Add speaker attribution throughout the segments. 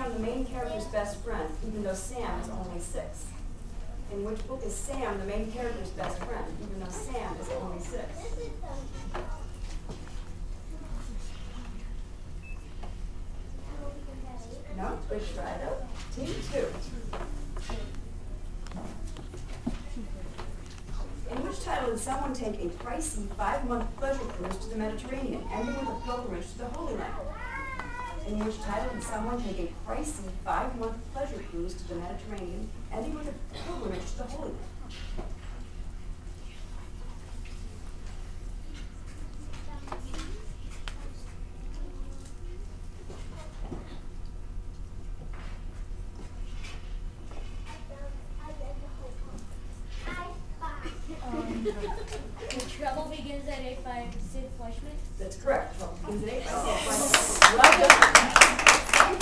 Speaker 1: Sam the main character's best friend, even though Sam is only 6? In which book is Sam the main character's best friend, even though Sam is only 6? No? Good try though. Team 2. In which title did someone take a pricey 5-month pleasure cruise to the Mediterranean, ending with a pilgrimage to the Holy Land? In which title did someone take a pricey 5-month pleasure cruise to the Mediterranean, ending with a pilgrimage to the Holy Land?
Speaker 2: The Trouble Begins at 8 by Sid Fleischman.
Speaker 1: That's correct. Trouble Begins at 8 by Sid Fleischman. Well done. Team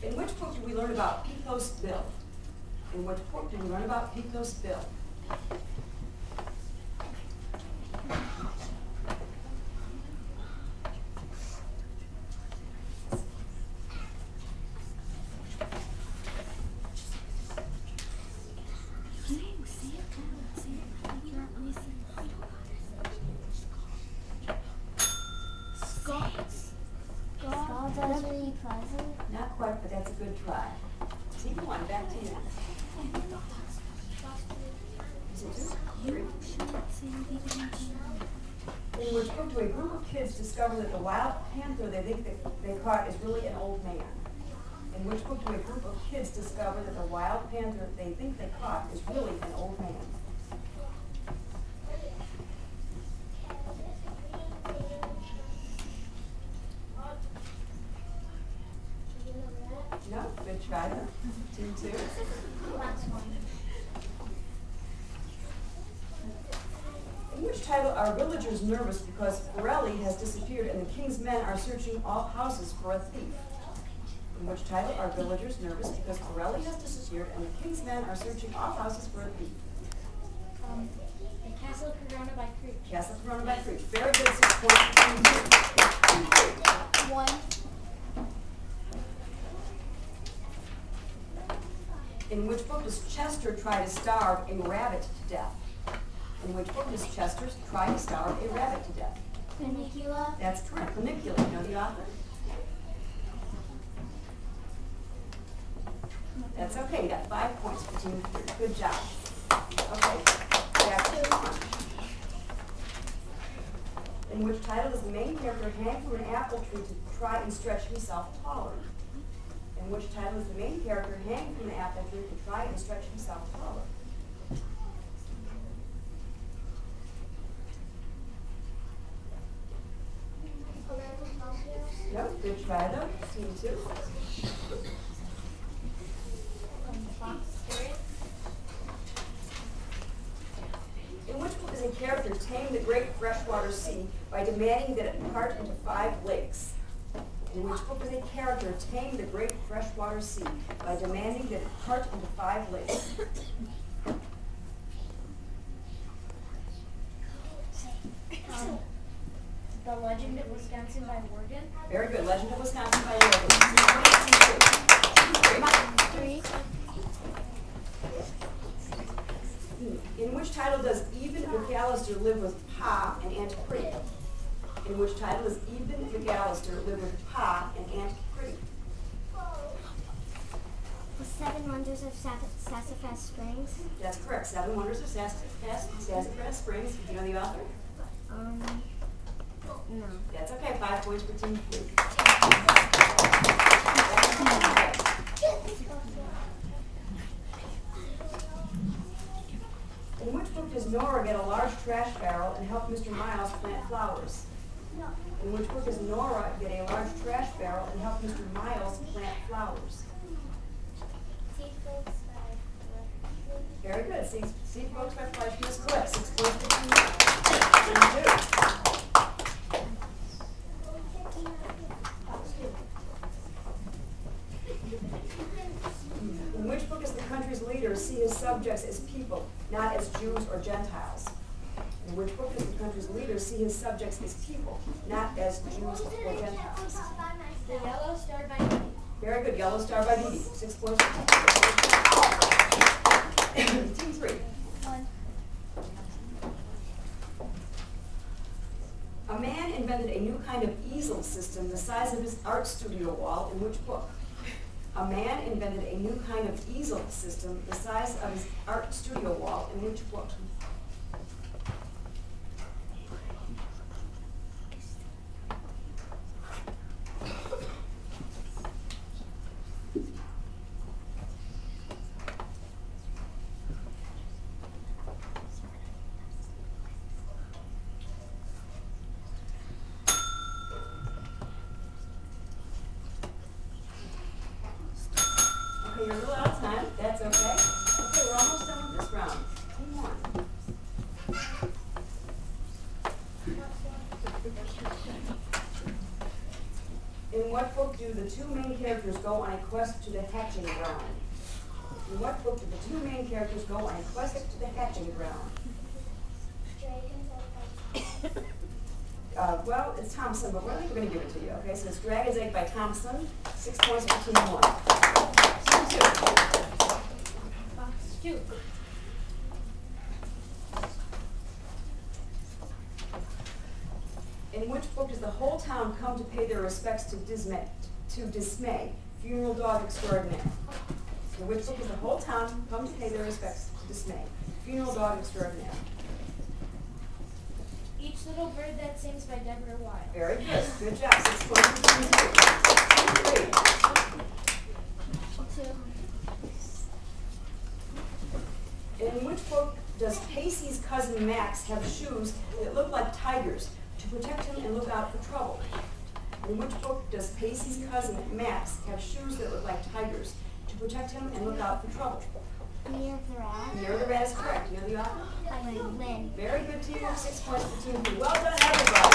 Speaker 1: 3. In which book did we learn about Pecos Bill? In which book did we learn about Pecos Bill? Not quite, but that's a good try. Team 1, back to you. Is it 2? 3? In which book do a group of kids discover that the wild panther they think that they caught is really an old man? In which book do a group of kids discover that the wild panther they think they caught is really an old man? No? Good try though. Team 2. In which title are villagers nervous because Borelli has disappeared and the king's men are searching all houses for a thief? In which title are villagers nervous because Borelli has disappeared and the king's men are searching all houses for a thief?
Speaker 2: The Castle of Corona by Creech.
Speaker 1: Castle of Corona by Creech. Very good. 6 points for Team 2.
Speaker 2: 1.
Speaker 1: In which book does Chester try to starve a rabbit to death? In which book does Chester try to starve a rabbit to death?
Speaker 2: Canicula.
Speaker 1: That's correct. Canicula. You know the author? That's okay. You got 5 points for Team 3. Good job. Okay. Back to 1. In which title does the main character hang from an apple tree to try and stretch himself taller? In which title does the main character hang from an apple tree to try and stretch himself taller? No, good try though. Team 2. In which book does a character tame the great freshwater sea by demanding that it part into 5 lakes? In which book does a character tame the great freshwater sea by demanding that it part into 5 lakes?
Speaker 2: The Legend of Wisconsin by Morgan.
Speaker 1: Very good. Legend of Wisconsin by Morgan. 3. In which title does Eben McAllister live with Pa and Aunt Pretty? In which title does Eben McAllister live with Pa and Aunt Pretty?
Speaker 3: The 7 Wonders of Sassafras Springs.
Speaker 1: That's correct. 7 Wonders of Sassafras Springs. Do you know the author?
Speaker 3: No.
Speaker 1: That's okay. 5 points for Team 3. In which book does Nora get a large trash barrel and help Mr. Miles plant flowers? In which book does Nora get a large trash barrel and help Mr. Miles plant flowers? Very good. Seed Folks by Fleischman is correct. 6 points for Team 2. In which book does the country's leader see his subjects as people, not as Jews or Gentiles? In which book does the country's leader see his subjects as people, not as Jews or Gentiles?
Speaker 2: The Yellow Star by Navy.
Speaker 1: Very good. Yellow Star by Beebe. 6 points. Team 3.
Speaker 2: 1.
Speaker 1: A man invented a new kind of easel system the size of his art studio wall in which book? A man invented a new kind of easel system the size of his art studio wall in which book? Okay, you're a little out of time. That's okay. Okay, we're almost done with this round. Team 1. In what book do the two main characters go on a quest to the hatching ground? In what book do the two main characters go on a quest to the hatching ground? Well, it's Thompson, but we're going to give it to you. Okay, so it's Dragon's Egg by Thompson. 6 points for Team 1. Team 2.
Speaker 2: Box 2.
Speaker 1: In which book does the whole town come to pay their respects to Dismay, funeral dog extraordinaire? In which book does the whole town come to pay their respects to Dismay, funeral dog extraordinaire?
Speaker 2: Each Little Bird That Sings by Deborah Wilde.
Speaker 1: Very good. Good job. 6 points for Team 2. Team 3. In which book does Pacey's cousin Max have shoes that look like tigers to protect him and look out for trouble? In which book does Pacey's cousin Max have shoes that look like tigers to protect him and look out for trouble?
Speaker 3: Near the Rat.
Speaker 1: Near the Rat is correct. Near the author?
Speaker 3: By Lynn.
Speaker 1: Very good teamwork. 6 points for Team 3. Well done, everybody.